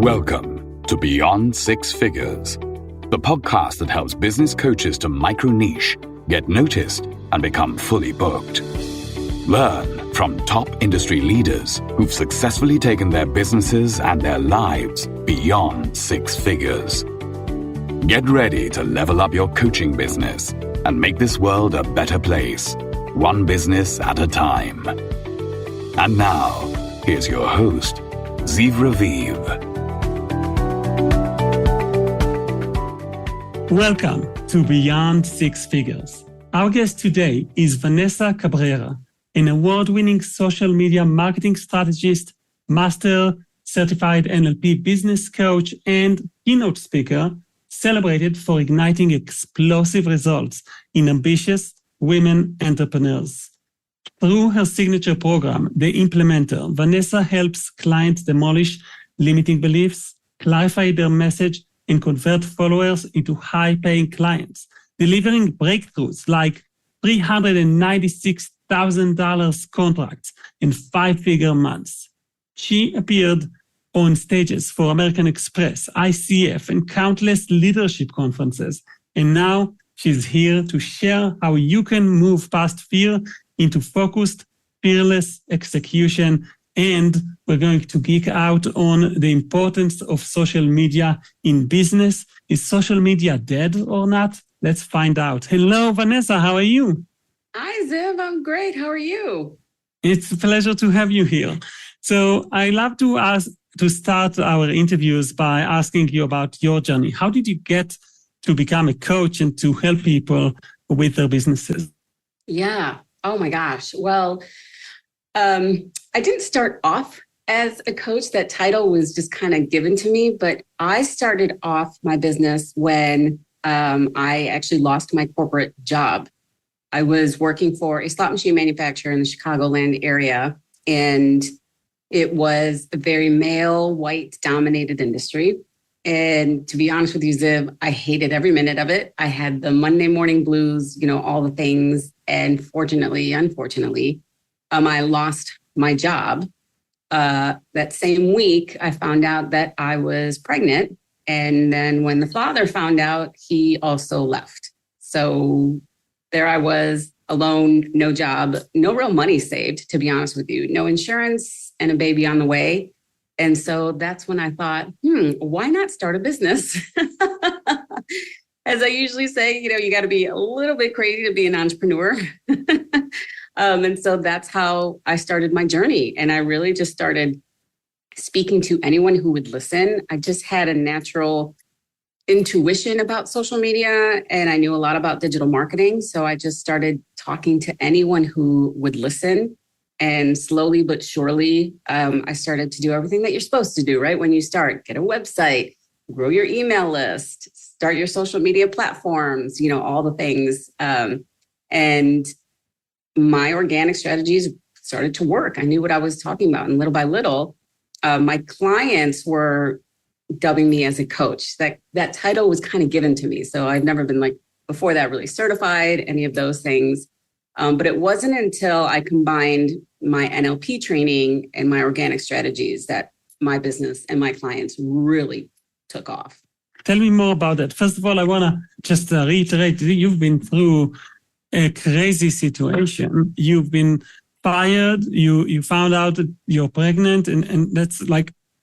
Welcome to Beyond Six Figures, the podcast that helps business coaches to micro-niche, get noticed, and become fully booked. Learn from top industry leaders who've successfully taken their businesses and their lives beyond six figures. Get ready to level up your coaching business and make this world a better place, one business at a time. And now, here's your host, Ziv Raviv. Welcome to Beyond Six Figures. Our guest today is Vanessa Cabrera, an award-winning social media marketing strategist, master certified NLP business coach, and keynote speaker, celebrated for igniting explosive results in ambitious women entrepreneurs. Through her signature program, The Implementer, Vanessa helps clients demolish limiting beliefs, clarify their message, and convert followers into high-paying clients, delivering breakthroughs like $396,000 contracts in five-figure months. She appeared on stages for American Express, ICF, and countless leadership conferences. And now she's here to share how you can move past fear into focused, fearless execution. And we're going to geek out on the importance of social media in business. Is social media dead or not? Let's find out. Hello, Vanessa. How are you? Hi, Ziv. I'm great. How are you? It's a pleasure to have you here. So I love to start our interviews by asking you about your journey. How did you get to become a coach and to help people with their businesses? Yeah. Oh, my gosh. Well, I didn't start off as a coach. That title was just kind of given to me, but I started off my business when I actually lost my corporate job. I was working for a slot machine manufacturer in the Chicagoland area, and it was a very male, white-dominated industry. And to be honest with you, Ziv, I hated every minute of it. I had the Monday morning blues, all the things. And unfortunately, I lost my job. That same week, I found out that I was pregnant. And then when the father found out, he also left. So there I was, alone, no job, no real money saved, to be honest with you, no insurance and a baby on the way. And so that's when I thought, why not start a business? As I usually say, you got to be a little bit crazy to be an entrepreneur. And so that's how I started my journey. And I really just started speaking to anyone who would listen. I just had a natural intuition about social media, and I knew a lot about digital marketing. So I just started talking to anyone who would listen. And slowly but surely, I started to do everything that you're supposed to do, right? When you start, get a website, grow your email list, start your social media platforms, all the things. And my organic strategies started to work. I knew what I was talking about. And little by little, my clients were dubbing me as a coach. That title was kind of given to me. So I've never been before that really certified, any of those things. But it wasn't until I combined my NLP training and my organic strategies that my business and my clients really took off. Tell me more about that. First of all, I want to just reiterate, you've been through a crazy situation. You've been fired. You found out that you're pregnant, and that's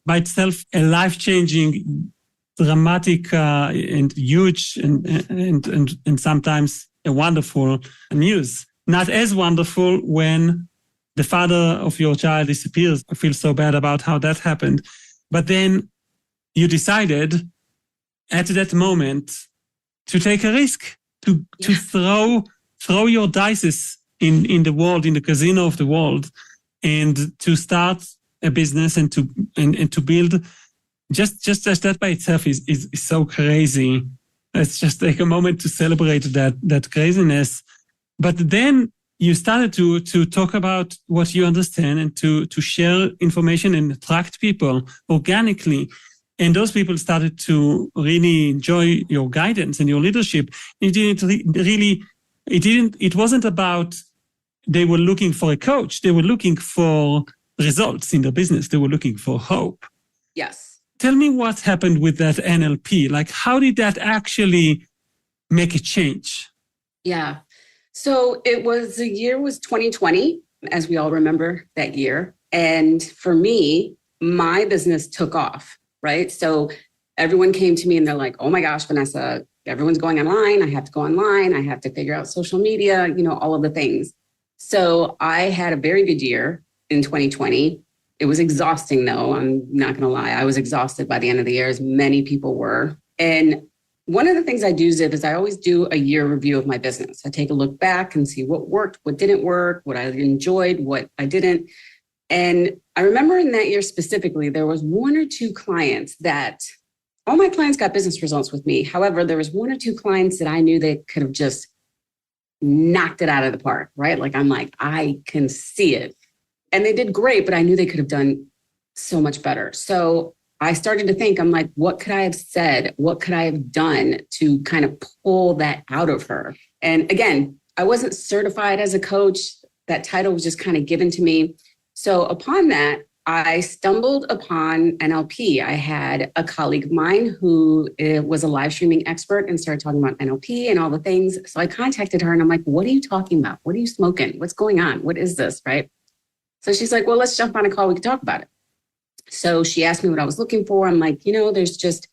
by itself a life-changing, dramatic, and huge, and sometimes a wonderful news. Not as wonderful when the father of your child disappears. I feel so bad about how that happened. But then you decided at that moment to take a risk, to throw your dice in the world, in the casino of the world, and to start a business and to build. Just that by itself is so crazy. Let's just take a moment to celebrate that craziness. But then you started to talk about what you understand and to share information and attract people organically. And those people started to really enjoy your guidance and your leadership. It wasn't about they were looking for a coach. They were looking for results in their business. They were looking for hope. Yes. tell me what happened with that NLP. Like, how did that actually make a change? Yeah. So the year was 2020, as we all remember that year. And for me, my business took off, right? So everyone came to me and they're like, oh my gosh, Vanessa, everyone's going online. I have to go online. I have to figure out social media, all of the things. So I had a very good year in 2020. It was exhausting though. I'm not going to lie. I was exhausted by the end of the year, as many people were. And one of the things I do, Ziv, is I always do a year review of my business. I take a look back and see what worked, what didn't work, what I enjoyed, what I didn't. And I remember in that year specifically, there was one or two clients that all my clients got business results with me. However, there was one or two clients that I knew they could have just knocked it out of the park, right? Like, I'm like, I can see it. And they did great, but I knew they could have done so much better. So I started to think, I'm like, what could I have said? What could I have done to kind of pull that out of her? And again, I wasn't certified as a coach. That title was just kind of given to me. So upon that, I stumbled upon NLP. I had a colleague of mine who was a live streaming expert and started talking about NLP and all the things. So I contacted her and I'm like, what are you talking about? What are you smoking? What's going on? What is this? Right? So she's like, well, let's jump on a call. We can talk about it. So she asked me what I was looking for. I'm like, there's just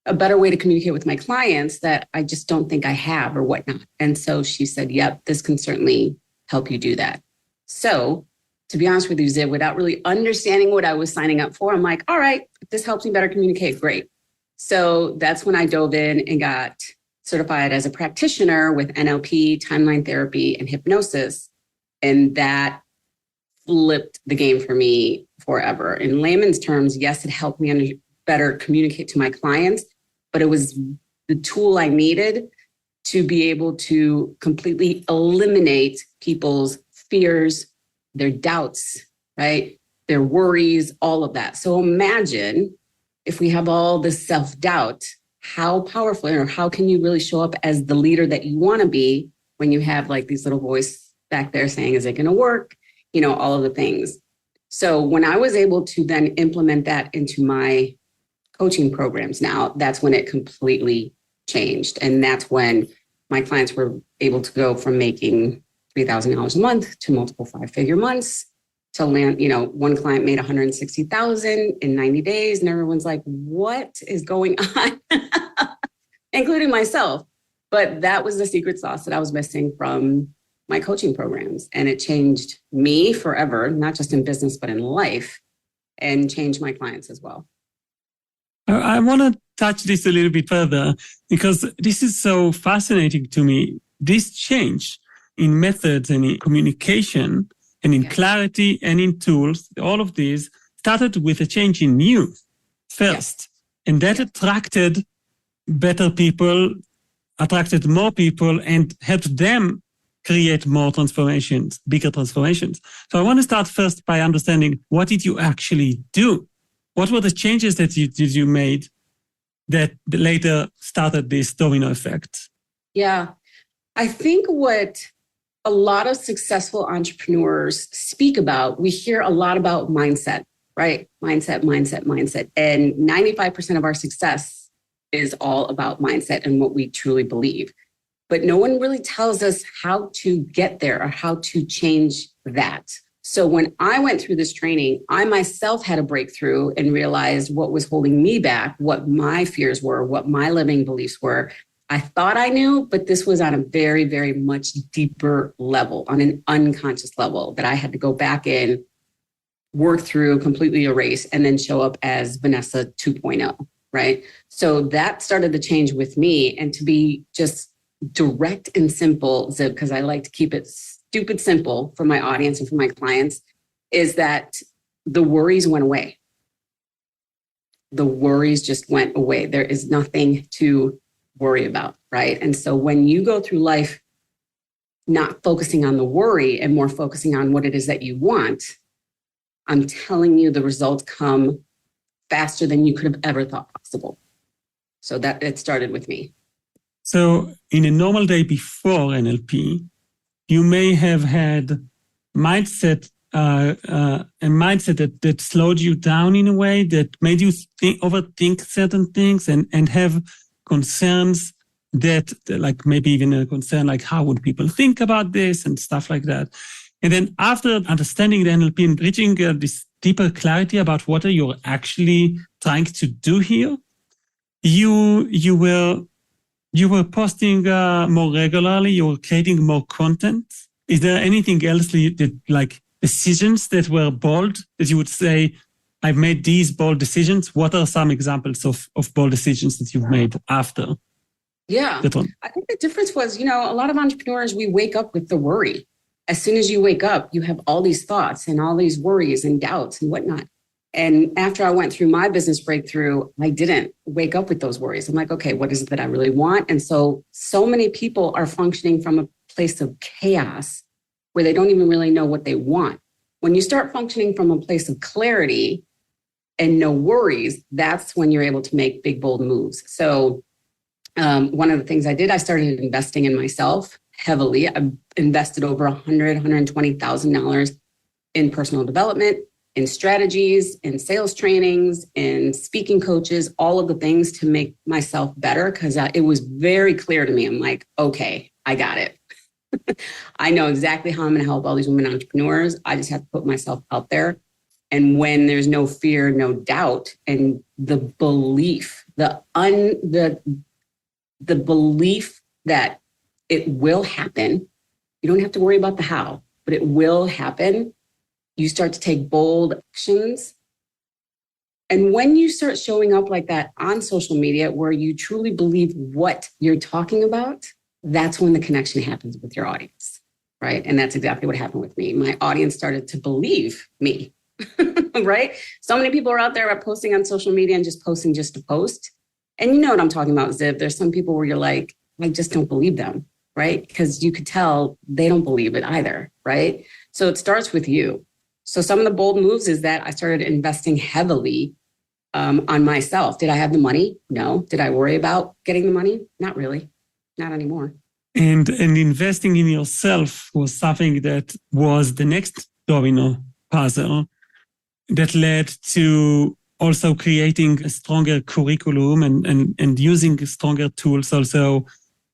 a better way to communicate with my clients that I just don't think I have or whatnot. And so she said, yep, this can certainly help you do that. So to be honest with you, Ziv, without really understanding what I was signing up for, I'm like, all right, if this helps me better communicate, great. So that's when I dove in and got certified as a practitioner with NLP, timeline therapy, and hypnosis. And that flipped the game for me forever. In layman's terms, yes, it helped me better communicate to my clients, but it was the tool I needed to be able to completely eliminate people's fears, their doubts, right? Their worries, all of that. So imagine if we have all this self-doubt, how powerful, or how can you really show up as the leader that you want to be when you have like these little voice back there saying, is it going to work? All of the things. So when I was able to then implement that into my coaching programs now, that's when it completely changed. And that's when my clients were able to go from making $3,000 a month to multiple 5-figure months to land, one client made $160,000 in 90 days. And everyone's like, what is going on? Including myself. But that was the secret sauce that I was missing from my coaching programs. And it changed me forever, not just in business, but in life, and changed my clients as well. I want to touch this a little bit further because this is so fascinating to me. This change in methods and in communication and in clarity and in tools, all of these started with a change in you first. And that attracted better people, attracted more people, and helped them create more transformations, bigger transformations. So I want to start first by understanding, what did you actually do? What were the changes that you made that later started this domino effect? Yeah, I think what a lot of successful entrepreneurs speak about, we hear a lot about mindset, right? Mindset. And 95% of our success is all about mindset and what we truly believe. But no one really tells us how to get there or how to change that. So when I went through this training, I myself had a breakthrough and realized what was holding me back, what my fears were, what my limiting beliefs were. I thought I knew, but this was on a very, very much deeper level, on an unconscious level that I had to go back in, work through, completely erase, and then show up as Vanessa 2.0, right? So that started the change with me. And to be just direct and simple, Zib, because I like to keep it stupid simple for my audience and for my clients, is that the worries went away. The worries just went away. There is nothing to worry about, right? And so when you go through life not focusing on the worry and more focusing on what it is that you want, I'm telling you, the results come faster than you could have ever thought possible. So that it started with me. So in a normal day before NLP, you may have had mindset a mindset that slowed you down in a way that made you overthink certain things and have concerns that, like maybe even a concern like how would people think about this and stuff like that. And then after understanding the NLP and reaching this deeper clarity about what are you actually trying to do here, you were posting more regularly, you were creating more content. Is there anything else that, like, decisions that were bold that you would say, I've made these bold decisions? What are some examples of bold decisions that you've made after? Yeah, I think the difference was, a lot of entrepreneurs, we wake up with the worry. As soon as you wake up, you have all these thoughts and all these worries and doubts and whatnot. And after I went through my business breakthrough, I didn't wake up with those worries. I'm like, okay, what is it that I really want? And so many people are functioning from a place of chaos where they don't even really know what they want. When you start functioning from a place of clarity and no worries, that's when you're able to make big, bold moves. So one of the things I did, I started investing in myself heavily. I invested over $120,000 in personal development, in strategies, in sales trainings, in speaking coaches, all of the things to make myself better, because it was very clear to me. I'm like, okay, I got it. I know exactly how I'm going to help all these women entrepreneurs. I just have to put myself out there. And when there's no fear, no doubt, and the belief, the belief that it will happen, you don't have to worry about the how, but it will happen. You start to take bold actions. And when you start showing up like that on social media, where you truly believe what you're talking about, that's when the connection happens with your audience, right? And that's exactly what happened with me. My audience started to believe me, right? So many people are out there posting on social media and just posting just to post. And you know what I'm talking about, Ziv. There's some people where you're like, I just don't believe them, right? Because you could tell they don't believe it either, right? So it starts with you. So some of the bold moves is that I started investing heavily on myself. Did I have the money? No. Did I worry about getting the money? Not really. Not anymore. And investing in yourself was something that was the next domino puzzle that led to also creating a stronger curriculum and using stronger tools also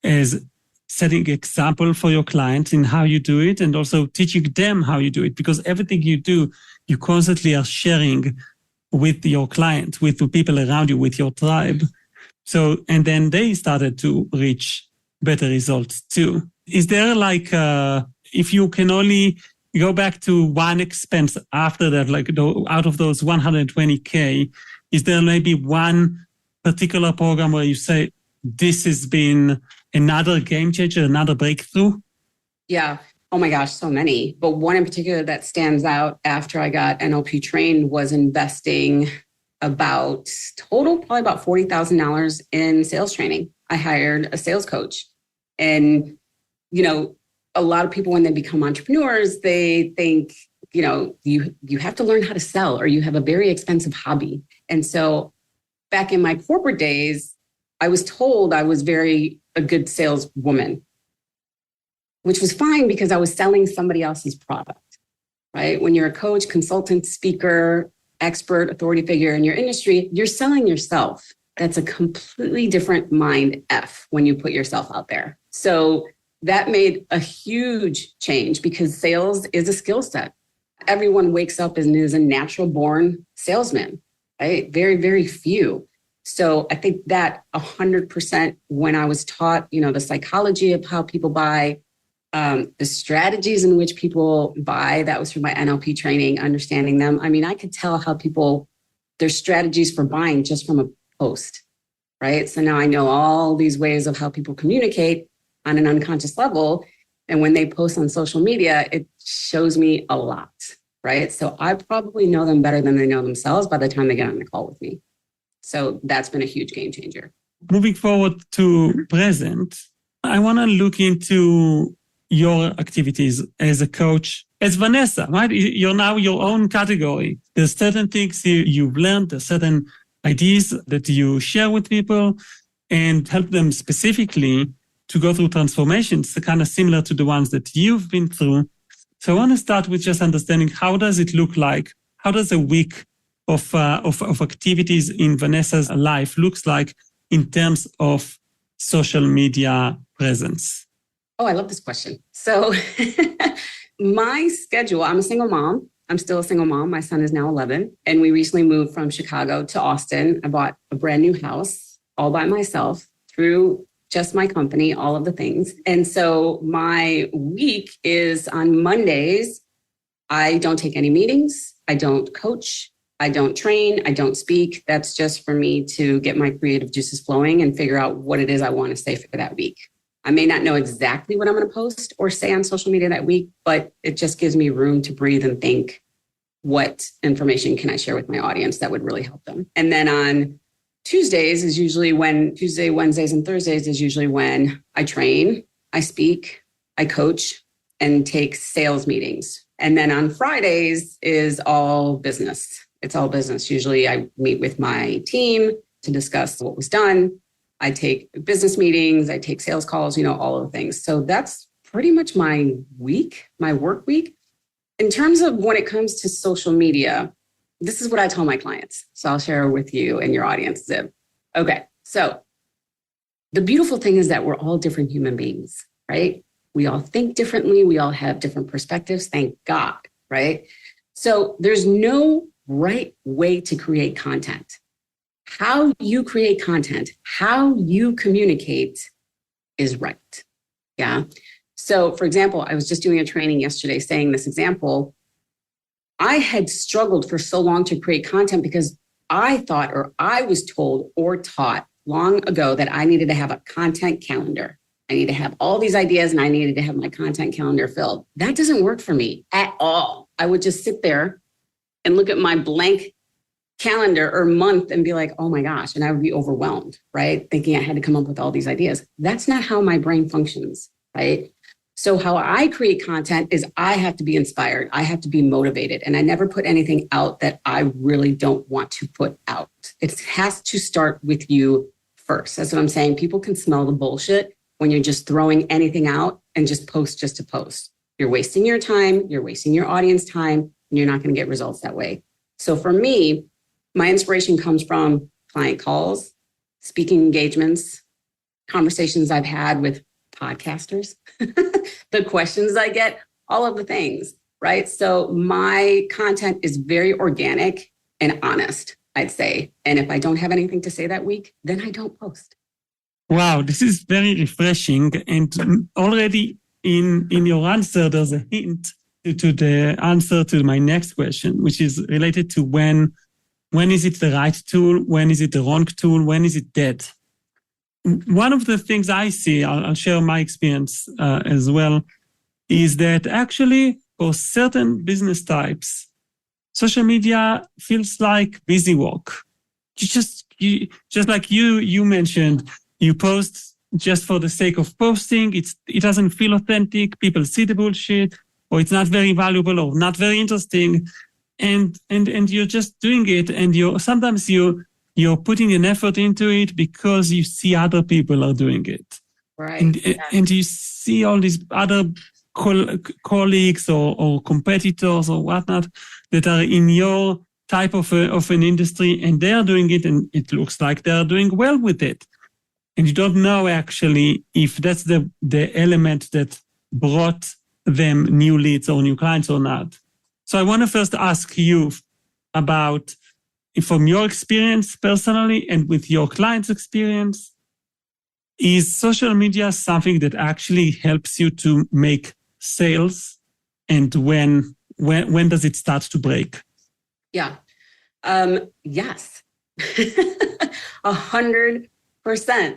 as setting example for your clients in how you do it, and also teaching them how you do it, because everything you do, you constantly are sharing with your clients, with the people around you, with your tribe. So, and then they started to reach better results too. Is there like, if you can only go back to one expense after that, like out of those 120K, is there maybe one particular program where you say, this has been another game changer, another breakthrough? Yeah. Oh my gosh, so many. But one in particular that stands out after I got NLP trained was investing probably about $40,000 in sales training. I hired a sales coach. And, a lot of people, when they become entrepreneurs, they think, you have to learn how to sell, or you have a very expensive hobby. And so back in my corporate days, I was told I was a good saleswoman, which was fine because I was selling somebody else's product, right? When you're a coach, consultant, speaker, expert, authority figure in your industry, you're selling yourself. That's a completely different mind F when you put yourself out there. So that made a huge change, because sales is a skill set. Everyone wakes up and is a natural born salesman, right? Very, very few. So I think that 100% when I was taught, the psychology of how people buy, the strategies in which people buy, that was through my NLP training, understanding them. I mean, I could tell how their strategies for buying just from a post, right? So now I know all these ways of how people communicate on an unconscious level. And when they post on social media, it shows me a lot, right? So I probably know them better than they know themselves by the time they get on the call with me. So that's been a huge game changer. Moving forward to present, I want to look into your activities as a coach, as Vanessa, right? You're now your own category. There's certain things you've learned, there's certain ideas that you share with people and help them specifically to go through transformations kind of similar to the ones that you've been through. So I want to start with just understanding, how does it look like? How does a week of activities in Vanessa's life looks like in terms of social media presence? Oh, I love this question. So my schedule, I'm a single mom. I'm still a single mom. My son is now 11. And we recently moved from Chicago to Austin. I bought a brand new house all by myself through just my company, all of the things. And so my week is on Mondays. I don't take any meetings. I don't coach. I don't train. I don't speak. That's just for me to get my creative juices flowing and figure out what it is I want to say for that week. I may not know exactly what I'm going to post or say on social media that week, but it just gives me room to breathe and think, what information can I share with my audience that would really help them? And then on Tuesdays, Wednesdays, and Thursdays is usually when I train, I speak, I coach, and take sales meetings. And then on Fridays is all business. It's all business. Usually I meet with my team to discuss what was done. I take business meetings, I take sales calls, all of the things. So that's pretty much my week, my work week. In terms of when it comes to social media, this is what I tell my clients. So I'll share with you and your audience, Zib. Okay, so the beautiful thing is that we're all different human beings, right? We all think differently. We all have different perspectives, thank God, right? So there's no right way to create content. How you create content, how you communicate is right. Yeah. So for example, I was just doing a training yesterday saying this example. I had struggled for so long to create content because I thought, or I was told or taught long ago, that I needed to have a content calendar. I need to have all these ideas and I needed to have my content calendar filled. That doesn't work for me at all. I would just sit there and look at my blank calendar or month and be like, oh my gosh, and I would be overwhelmed, right? Thinking I had to come up with all these ideas. That's not how my brain functions, right? So how I create content is I have to be inspired. I have to be motivated. And I never put anything out that I really don't want to put out. It has to start with you first. That's what I'm saying. People can smell the bullshit when you're just throwing anything out and just post just to post. You're wasting your time. You're wasting your audience time. And you're not going to get results that way. So for me, my inspiration comes from client calls, speaking engagements, conversations I've had with podcasters, the questions I get, all of the things, right? So my content is very organic and honest, I'd say. And if I don't have anything to say that week, then I don't post. Wow, this is very refreshing. And already in your answer, there's a hint to the answer to my next question, which is related to when is it the right tool? When is it the wrong tool? When is it dead? One of the things I see, I'll share my experience as well, is that actually for certain business types, social media feels like busy work. Just like you mentioned, you post just for the sake of posting. It doesn't feel authentic. People see the bullshit, or it's not very valuable or not very interesting. And you're just doing it, and sometimes you're putting an effort into it because you see other people are doing it, right? And you see all these other colleagues or competitors or whatnot that are in your type of an industry, and they are doing it, and it looks like they are doing well with it, and you don't know actually if that's the element that brought them new leads or new clients or not. So I want to first ask you about, from your experience personally and with your clients' experience, is social media something that actually helps you to make sales? And when does it start to break? Yeah. Yes. 100%.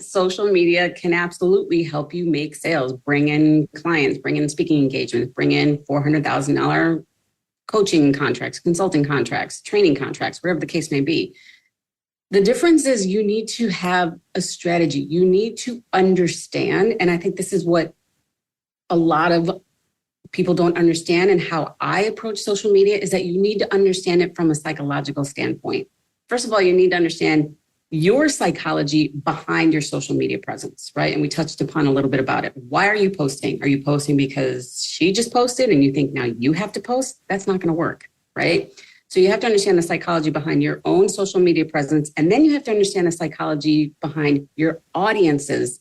Social media can absolutely help you make sales, bring in clients, bring in speaking engagements, bring in $400,000 coaching contracts, consulting contracts, training contracts, whatever the case may be. The difference is you need to have a strategy. You need to understand. And I think this is what a lot of people don't understand, and how I approach social media is that you need to understand it from a psychological standpoint. First of all, you need to understand your psychology behind your social media presence, right? And we touched upon a little bit about it. Why are you posting? Are you posting because she just posted and you think now you have to post? That's not going to work, right? So you have to understand the psychology behind your own social media presence. And then you have to understand the psychology behind your audience's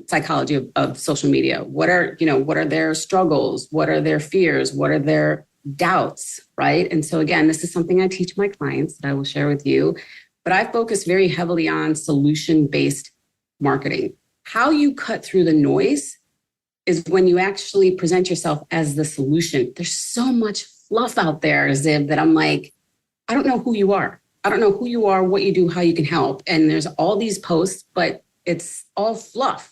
psychology of social media. What are their struggles? What are their fears? What are their doubts, right? And so again, this is something I teach my clients that I will share with you. But I focus very heavily on solution-based marketing. How you cut through the noise is when you actually present yourself as the solution. There's so much fluff out there, Ziv, that I'm like, I don't know who you are. I don't know who you are, what you do, how you can help. And there's all these posts, but it's all fluff,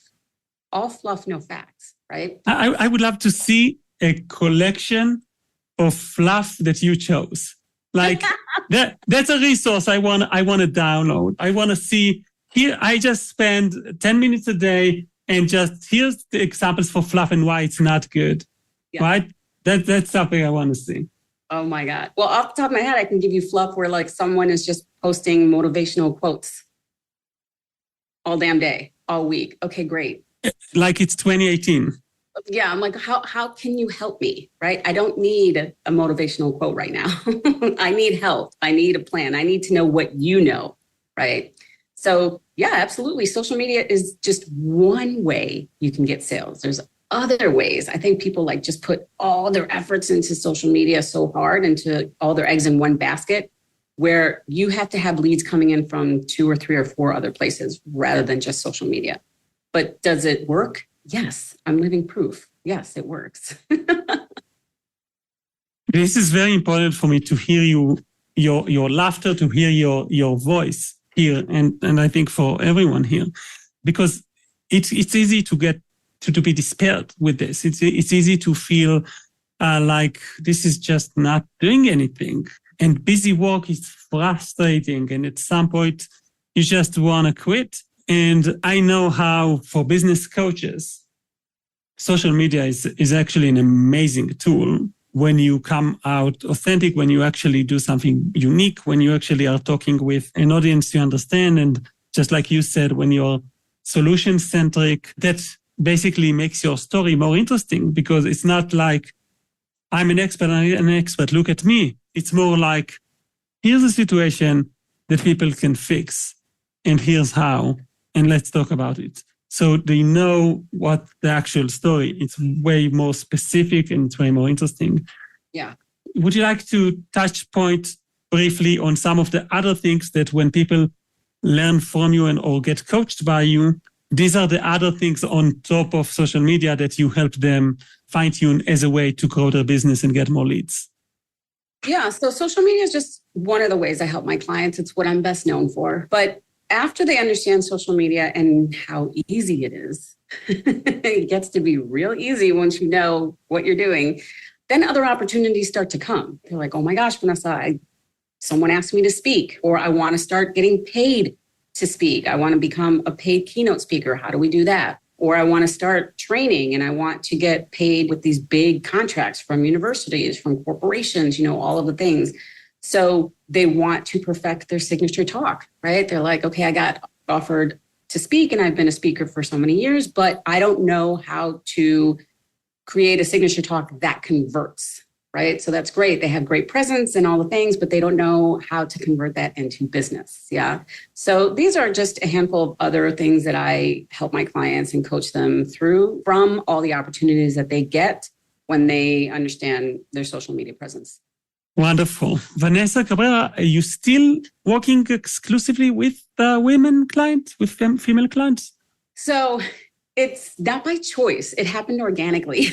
no facts, right? I would love to see a collection of fluff that you chose. Like that's a resource I want to download. I want to see here. I just spend 10 minutes a day and just here's the examples for fluff and why it's not good, right? That's something I want to see. Oh my God. Well, off the top of my head, I can give you fluff where like someone is just posting motivational quotes all damn day, all week. Okay, great. Like it's 2018. Yeah, I'm like, how can you help me, right? I don't need a motivational quote right now. I need help. I need a plan. I need to know what you know, right? So yeah, absolutely. Social media is just one way you can get sales. There's other ways. I think people like just put all their efforts into social media so hard, into all their eggs in one basket, where you have to have leads coming in from 2 or 3 or 4 other places rather than just social media. But does it work? Yes, I'm living proof. Yes, it works. This is very important for me to hear your laughter, to hear your voice here, and I think for everyone here, because it's easy to get to be despaired with this. It's easy to feel like this is just not doing anything, and busy work is frustrating, and at some point you just want to quit. And I know how for business coaches, social media is actually an amazing tool when you come out authentic, when you actually do something unique, when you actually are talking with an audience you understand. And just like you said, when you're solution-centric, that basically makes your story more interesting, because it's not like I'm an expert, look at me. It's more like, here's a situation that people can fix, and here's how. And let's talk about it. So they know what the actual story. It's way more specific and it's way more interesting. Yeah. Would you like to touch point briefly on some of the other things that when people learn from you or get coached by you, these are the other things on top of social media that you help them fine tune as a way to grow their business and get more leads? Yeah. So social media is just one of the ways I help my clients. It's what I'm best known for. But after they understand social media and how easy it is, it gets to be real easy once you know what you're doing, then other opportunities start to come. They're like, oh my gosh, Vanessa, someone asked me to speak, or I want to start getting paid to speak. I want to become a paid keynote speaker. How do we do that? Or I want to start training and I want to get paid with these big contracts from universities, from corporations, all of the things. So they want to perfect their signature talk, right? They're like, okay, I got offered to speak and I've been a speaker for so many years, but I don't know how to create a signature talk that converts, right? So that's great. They have great presence and all the things, but they don't know how to convert that into business. Yeah. So these are just a handful of other things that I help my clients and coach them through from all the opportunities that they get when they understand their social media presence. Wonderful. Vanessa Cabrera, are you still working exclusively with women clients, with female clients? So it's not by choice. It happened organically.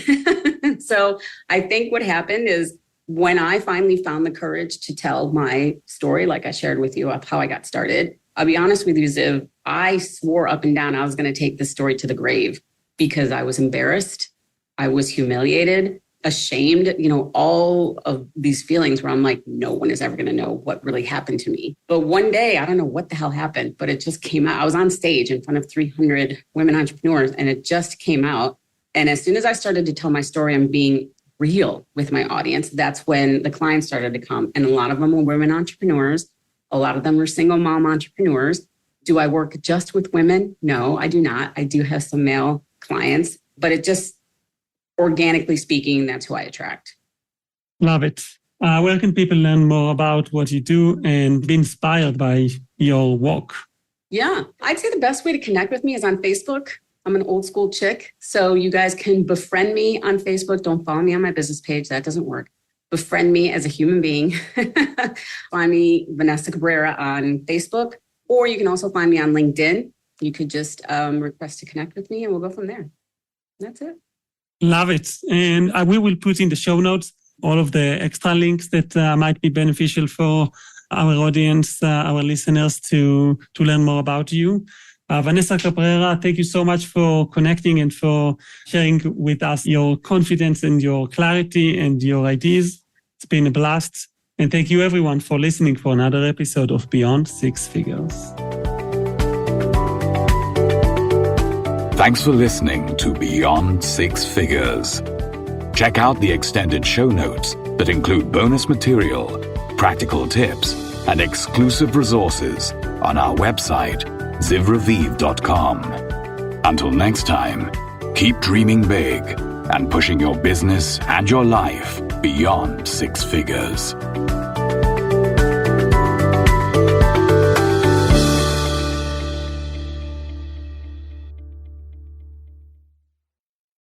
So I think what happened is when I finally found the courage to tell my story, like I shared with you of how I got started, I'll be honest with you, Ziv, I swore up and down I was going to take this story to the grave because I was embarrassed. I was humiliated, ashamed, all of these feelings where I'm like, no one is ever going to know what really happened to me. But one day, I don't know what the hell happened, but it just came out. I was on stage in front of 300 women entrepreneurs and it just came out. And as soon as I started to tell my story and being real with my audience, that's when the clients started to come. And a lot of them were women entrepreneurs A lot of them are single mom entrepreneurs. Do I work just with women? No, I do not. I do have some male clients, but it just, organically speaking, that's who I attract. Love it. Where can people learn more about what you do and be inspired by your work? Yeah, I'd say the best way to connect with me is on Facebook. I'm an old school chick, so you guys can befriend me on Facebook. Don't follow me on my business page. That doesn't work. Befriend me as a human being. Find me, Vanessa Cabrera, on Facebook, or you can also find me on LinkedIn. You could just request to connect with me and we'll go from there. That's it. Love it. And we will put in the show notes all of the extra links that might be beneficial for our audience, our listeners to learn more about you. Vanessa Cabrera, thank you so much for connecting and for sharing with us your confidence and your clarity and your ideas. It's been a blast. And thank you everyone for listening for another episode of Beyond Six Figures. Thanks for listening to Beyond Six Figures. Check out the extended show notes that include bonus material, practical tips, and exclusive resources on our website, zivraviv.com. Until next time, keep dreaming big and pushing your business and your life beyond six figures.